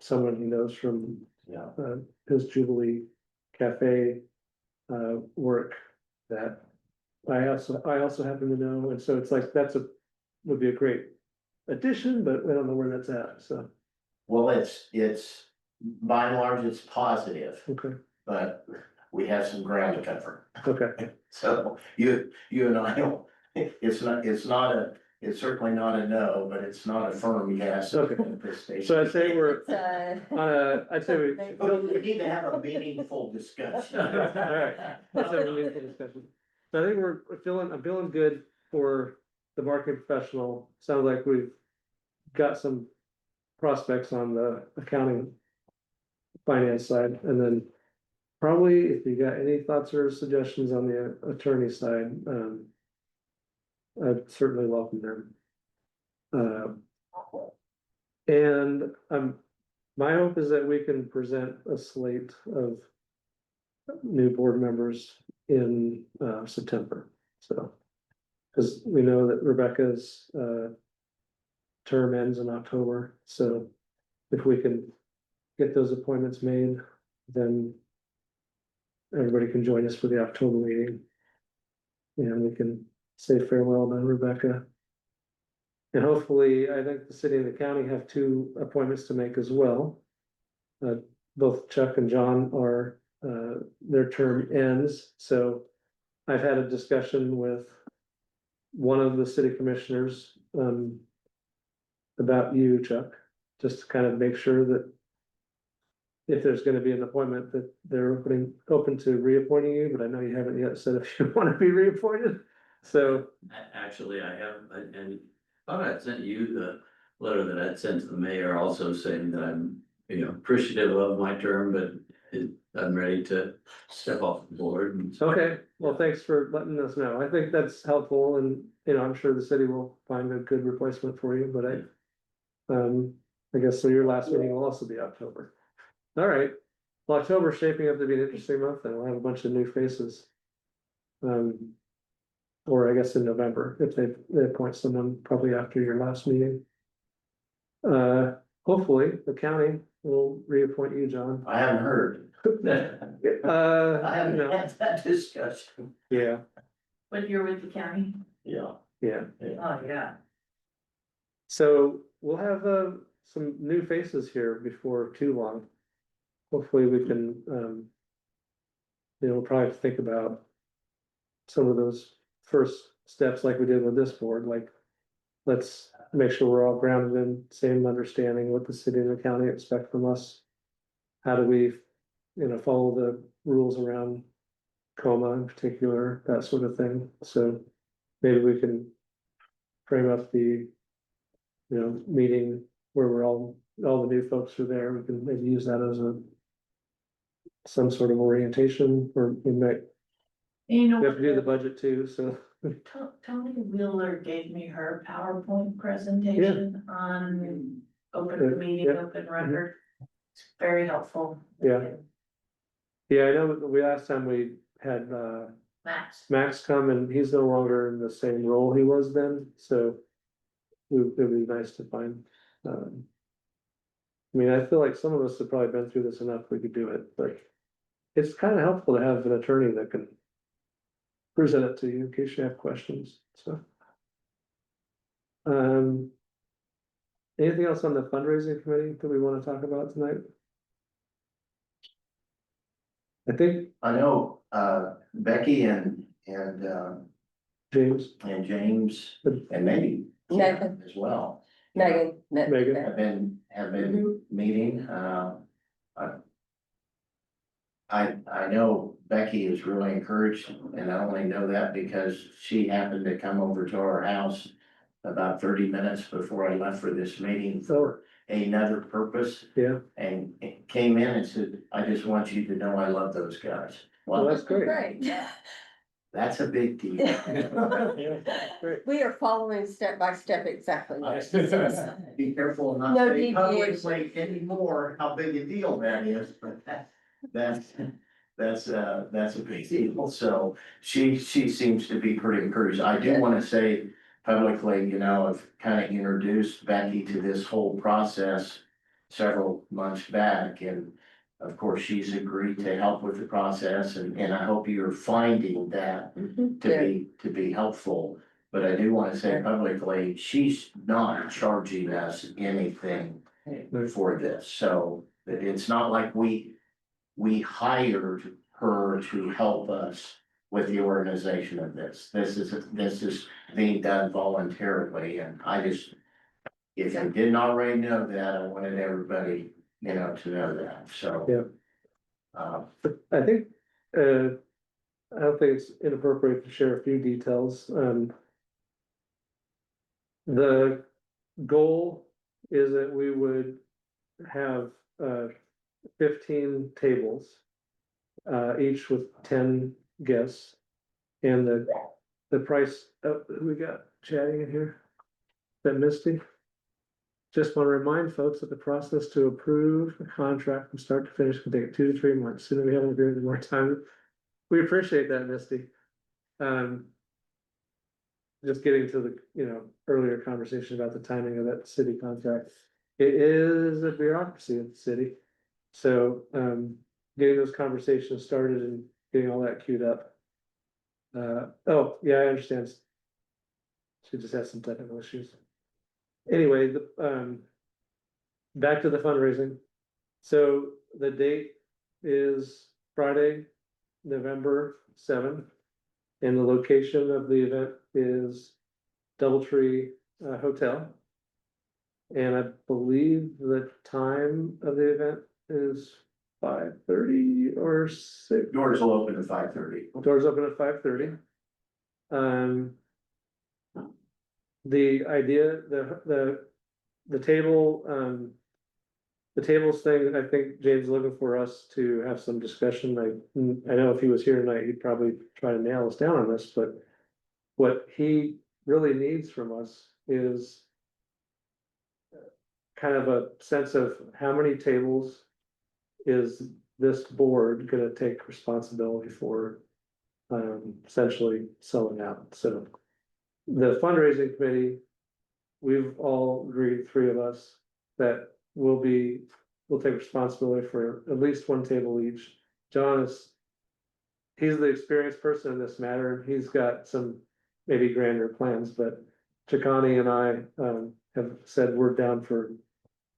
someone he knows from, Yeah. his Jubilee Cafe, work that I also happen to know, and so it's like, would be a great addition, but I don't know where that's at, so, Well, it's, by and large, it's positive, okay, but we have some ground to cover. okay. So you and I don't, it's certainly not a no, but it's not a firm yes. Okay. at this stage. So I'd say we're, It's, I'd say we. But we need to have a meaningful discussion. Alright, let's have a meaningful discussion. So I think I'm feeling good for the marketing professional, sounds like we've got some prospects on the accounting. Finance side, and then probably if you got any thoughts or suggestions on the attorney side, I'd certainly welcome them. And my hope is that we can present a slate of new board members in September, so. Cause we know that Rebecca's term ends in October, so if we can get those appointments made, then everybody can join us for the October meeting. And we can say farewell to Rebecca. And hopefully, I think the city and the county have 2 appointments to make as well. Both Chuck and John are, their term ends, so I've had a discussion with one of the city commissioners, about you, Chuck, just to kind of make sure that if there's gonna be an appointment, that they're open to reappointing you, but I know you haven't yet said if you wanna be reappointed, so. Actually, I have, and I thought I'd sent you the letter that I'd sent to the mayor also saying that I'm, appreciative of my term, but I'm ready to step off the board. And so, Okay, well, thanks for letting us know, I think that's helpful, and, I'm sure the city will find a good replacement for you, but I guess so your last meeting will also be October. All right, well, October's shaping up to be an interesting month, and we'll have a bunch of new faces. Or I guess in November, if they appoint someone probably after your last meeting. Hopefully, the county will reappoint you, John. I haven't heard. I haven't No, had that discussion. yeah, But you're with the county? Yeah. yeah, Oh, yeah. so we'll have some new faces here before too long. Hopefully we can, we'll probably have to think about some of those first steps like we did with this board, like, let's make sure we're all grounded in same understanding what the city and the county expect from us. How do we, follow the rules around coma in particular, that sort of thing, so maybe we can frame up the, meeting where we're all the new folks are there, we can maybe use that as some sort of orientation, or we might, You know, we have to do the budget too, so. Tony Wheeler gave me her PowerPoint presentation on open meeting, yeah. open record. It's very helpful. Yeah. Yeah, I know the last time we had Max. Max come, and he's no longer in the same role he was then, so it would be nice to find. I mean, I feel like some of us have probably been through this enough, we could do it, but it's kind of helpful to have an attorney that can present it to you in case you have questions, so. Um. Anything else on the fundraising committee that we wanna talk about tonight? I think I know, Becky and James, James and maybe Megan. as well. Megan. Megan. Have been meeting, I know Becky is really encouraged, and I only know that because she happened to come over to our house about 30 minutes before I left for this meeting for another purpose. yeah, And came in and said, I just want you to know I love those guys. well, Well, that's great. Great. that's a big deal. Yeah, great. We are following step by step exactly. what it says. Be careful not No to say deviation. publicly anymore how big a deal that is, but that's a big deal. So she seems to be pretty encouraged. I do want to say publicly, you know, I've kind of introduced Becky to this whole process several months back, and of course, she's agreed to help with the process, and I hope you're finding that Mhm. to be helpful. But I do want to say publicly, she's not charging us anything for this, so it's not like we hired her to help us with the organization of this. This is being done voluntarily, and I just, if you didn't already know that, I wanted everybody, you know, to know that, so. Yeah. I think, I don't think it's inappropriate to share a few details, The goal is that we would have, 15 tables. Each with 10 guests. And the price, who we got chatting in here? Is that Misty? Just want to remind folks that the process to approve a contract from start to finish can take 2 to 3 months. Sooner we have an agreement, the more time. We appreciate that, Misty. Just getting to the, earlier conversation about the timing of that city contract. It is a bureaucracy of the city. So, getting those conversations started and getting all that queued up. Oh, yeah, I understand. She just has some technical issues. Anyway, back to the fundraising. So the date is Friday, November 7th. And the location of the event is Doubletree Hotel. And I believe the time of the event is 5:30 or 6. Doors will open at 5:30. Doors open at 5:30. The idea, the table, the tables thing, I think James is looking for us to have some discussion. I know if he was here tonight, he'd probably try to nail us down on this, but what he really needs from us is kind of a sense of how many tables is this board gonna take responsibility for, essentially selling out. So the fundraising committee, we've all agreed, 3 of us, that we'll take responsibility for at least 1 table each. John he's the experienced person in this matter. He's got some maybe grander plans, but Chacani and I, have said we're down for,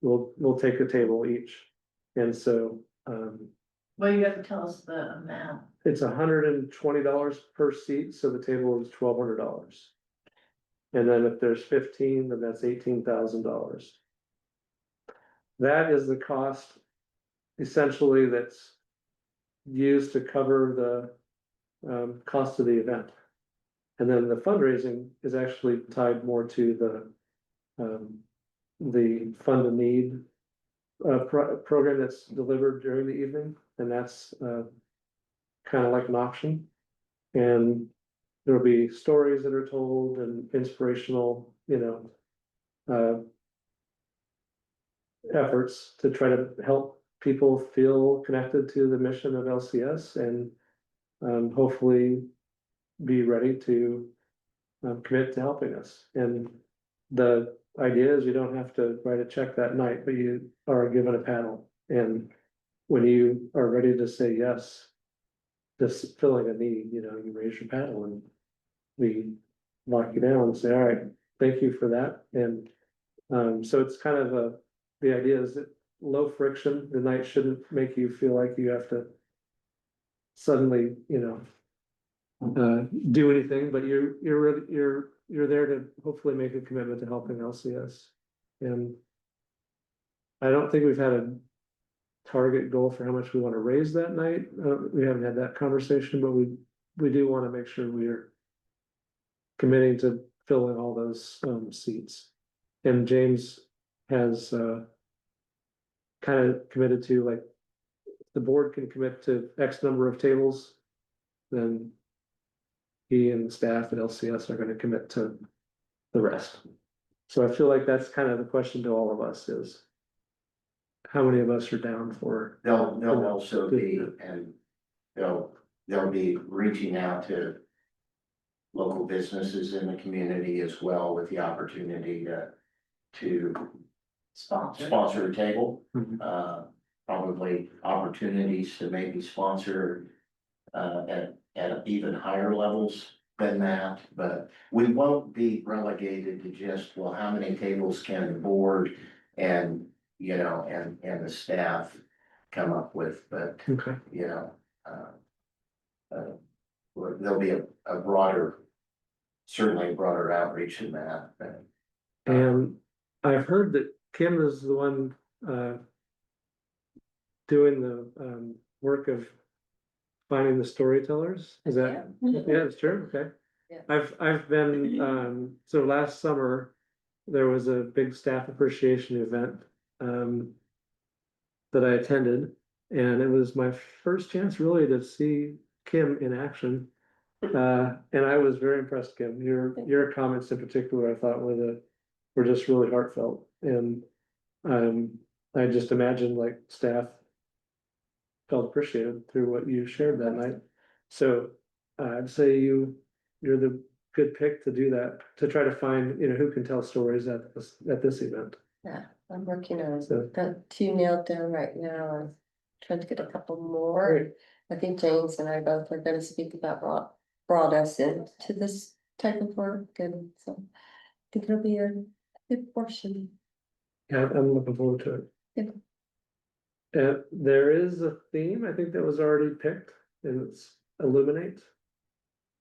we'll take a table each. And so, Well, you have to tell us the amount. it's $120 per seat, so the table is $1,200. And then if there's 15, then that's $18,000. That is the cost essentially that's used to cover the cost of the event. And then the fundraising is actually tied more to the fund a need program that's delivered during the evening, and that's kind of like an auction. And there'll be stories that are told and inspirational, efforts to try to help people feel connected to the mission of LCS and hopefully be ready to commit to helping us. And the idea is you don't have to write a check that night, but you are given a panel. And when you are ready to say yes, just filling a need, you know, you raise your paddle and we lock you down and say, all right, thank you for that. And so it's kind of the idea is that low friction, the night shouldn't make you feel like you have to suddenly, you know, do anything, but you're there to hopefully make a commitment to helping LCS. And I don't think we've had a target goal for how much we want to raise that night. We haven't had that conversation, but we do want to make sure we're committing to filling all those seats. And James has kind of committed to, like, the board can commit to X number of tables, then he and staff at LCS are going to commit to the rest. So I feel like that's kind of the question to all of us is, how many of us are down for? They'll also be, and they'll be reaching out to local businesses in the community as well with the opportunity to sponsor a table. Mhm. Probably opportunities to maybe sponsor at even higher levels than that, but we won't be relegated to just, well, how many tables can the board and, you know, and the staff come up with, but, Okay. you know, there'll be a broader, certainly a broader outreach in that. And I've heard that Kim is the one doing the work of finding the storytellers. Is that, yeah, it's true, okay. Yeah. I've been, so last summer, there was a big staff appreciation event that I attended, and it was my first chance really to see Kim in action. And I was very impressed, Kim. Your comments in particular, I thought were just really heartfelt. And I just imagined like staff felt appreciated through what you shared that night. So I'd say you're the good pick to do that, to try to find, you know, who can tell stories at this event. Yeah, I'm working on So- got 2 nailed down right now. I'm trying to get a couple more. Great. I think James and I both are gonna speak about brought us into this type of work, and so I think it'll be a good portion. Yeah, I'm looking forward to it. Yeah. There is a theme, I think, that was already picked, and it's illuminate,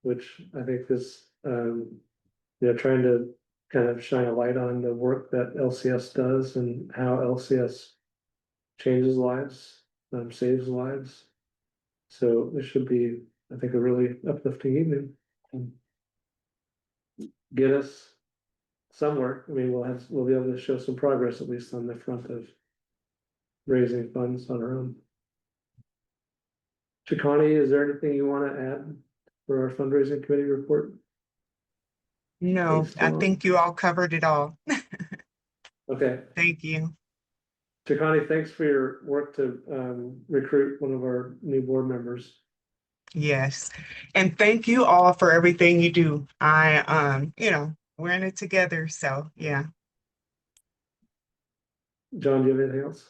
which I think is, you know, trying to kind of shine a light on the work that LCS does and how LCS changes lives, saves lives. So it should be, I think, a really uplifting evening. Get us somewhere. I mean, we'll be able to show some progress, at least on the front of raising funds on our own. Chikani, is there anything you want to add for our fundraising committee report? No, Based I on- think you all covered it all. Okay, Thank you. Chikani, thanks for your work to recruit one of our new board members. Yes. And thank you all for everything you do. We're in it together. So yeah. John, do you have anything else?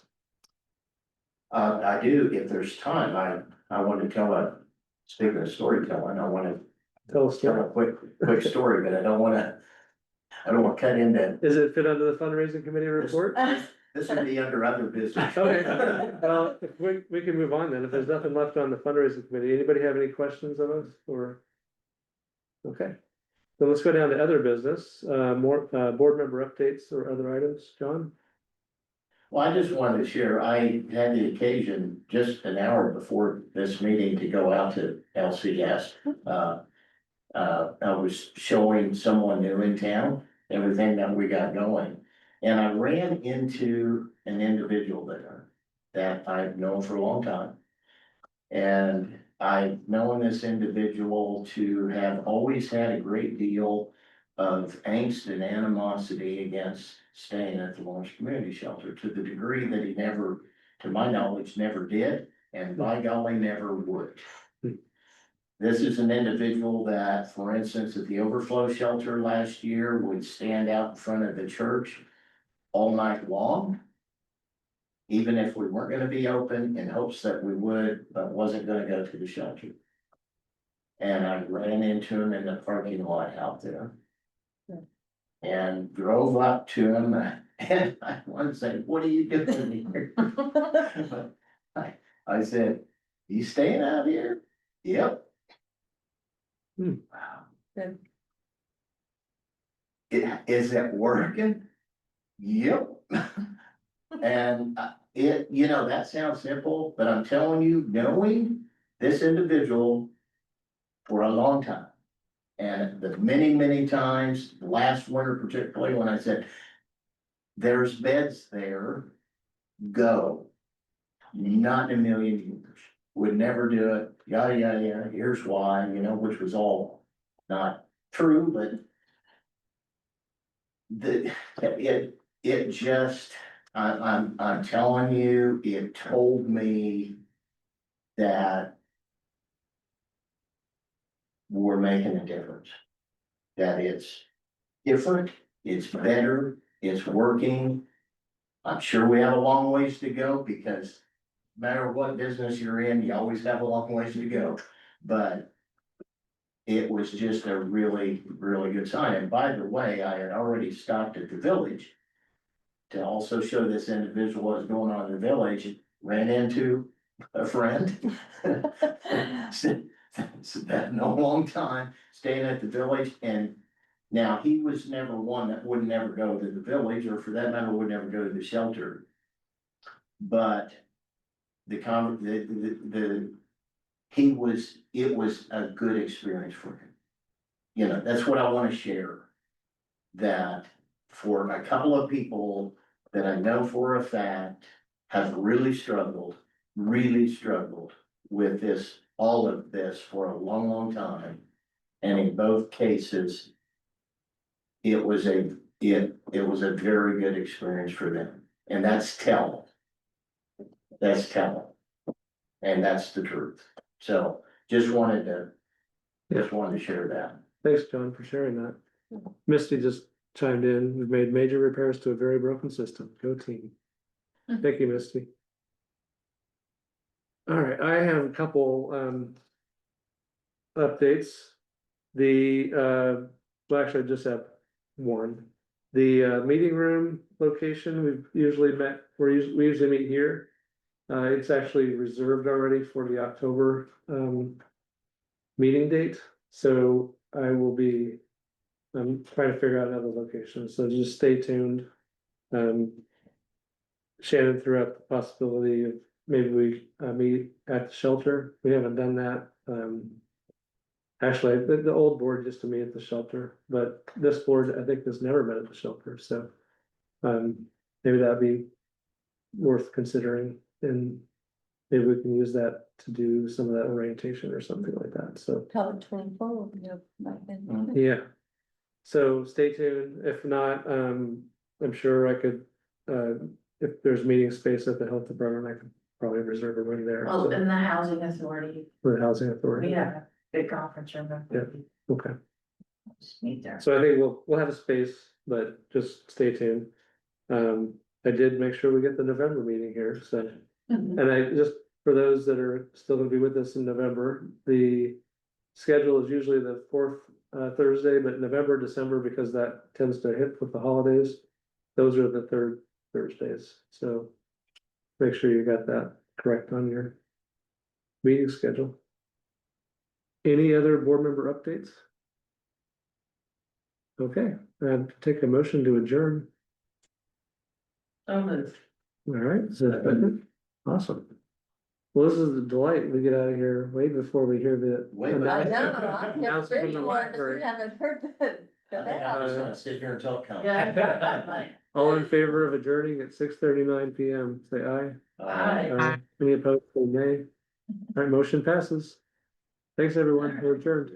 I do, if there's time, I want to speaking of storytelling, I want to Tell us. tell a quick story, but I don't want to cut into. Is it fit under the fundraising committee report? This would be under other business. Okay, well, if we can move on then. If there's nothing left on the fundraising committee, anybody have any questions of us or? Okay, so let's go down to other business, more board member updates or other items, John? Well, I just wanted to share, I had the occasion just an hour before this meeting to go out to LCS. I was showing someone new in town, everything that we got going. And I ran into an individual there that I've known for a long time. And I've known this individual to have always had a great deal of angst and animosity against staying at the Lawrence Community Shelter, to the degree that he never, to my knowledge, never did, and by golly, never would. This is an individual that, for instance, at the overflow shelter last year, would stand out in front of the church all night long, even if we weren't gonna be open, in hopes that we would, but wasn't gonna go to the shelter. And I ran into him in the parking lot out there. And drove up to him and I wanted to say, what are you doing here? But I said, you staying out here? Yep. Hmm. Wow. Good. Is it working? Yep. And it, you know, that sounds simple, but I'm telling you, knowing this individual for a long time. And the many, many times, last winter particularly, when I said, there's beds there, go. Not in a million years, would never do it, yada, yada, yada, here's why, you know, which was all not true, but it just, I'm telling you, it told me that we're making a difference. That it's different, it's better, it's working. I'm sure we have a long ways to go because no matter what business you're in, you always have a long ways to go. But it was just a really, really good sign. And by the way, I had already stopped at the village to also show this individual what was going on in the village, ran into a friend. So that in a long time, staying at the village, and now he was never one that would never go to the village, or for that matter, would never go to the shelter. But it was a good experience for him. You know, that's what I want to share. That for a couple of people that I know for a fact have really struggled with this, all of this for a long, long time. And in both cases, it was a very good experience for them. And that's telling. That's telling. And that's the truth. So just wanted to share that. Thanks, John, for sharing that. Misty just chimed in. We've made major repairs to a very broken system. Go team. Thank you, Misty. All right, I have a couple updates. Well, actually, I just have one. The meeting room location, we usually meet here. It's actually reserved already for the October meeting date, so I will be trying to figure out another location, so just stay tuned. Shannon threw out the possibility of maybe we meet at the shelter. We haven't done that. Actually, the old board used to meet at the shelter, but this board, I think, has never met at the shelter, so maybe that'd be worth considering, and maybe we can use that to do some of that orientation or something like that, so. Probably 24 will be open by then. Yeah, so stay tuned. If not, I'm sure I could, if there's meeting space at the health department, I could probably reserve a room there. Well, So, in the housing authority, for the housing authority. we have a big conference room. Yeah. Okay, Just meet there. so I think we'll have a space, but just stay tuned. I did make sure we get the November meeting here, so. Mhm. And I just, for those that are still gonna be with us in November, the schedule is usually the fourth Thursday, but November, December, because that tends to hit with the holidays. Those are the third Thursdays, so make sure you got that correct on your meeting schedule. Any other board member updates? Okay, I'd take a motion to adjourn. So moved. All right, so awesome. Well, this is a delight. We get out of here way before we hear the. Way I know, announcement. I'm Announcement just from ready the one, but library. we haven't heard the. I'm just gonna sit here until it comes. Yeah. All in favor of adjourning at 6:39 PM, say aye. Aye. Any opposed, say nay. All right, motion passes. Thanks, everyone. We're adjourned.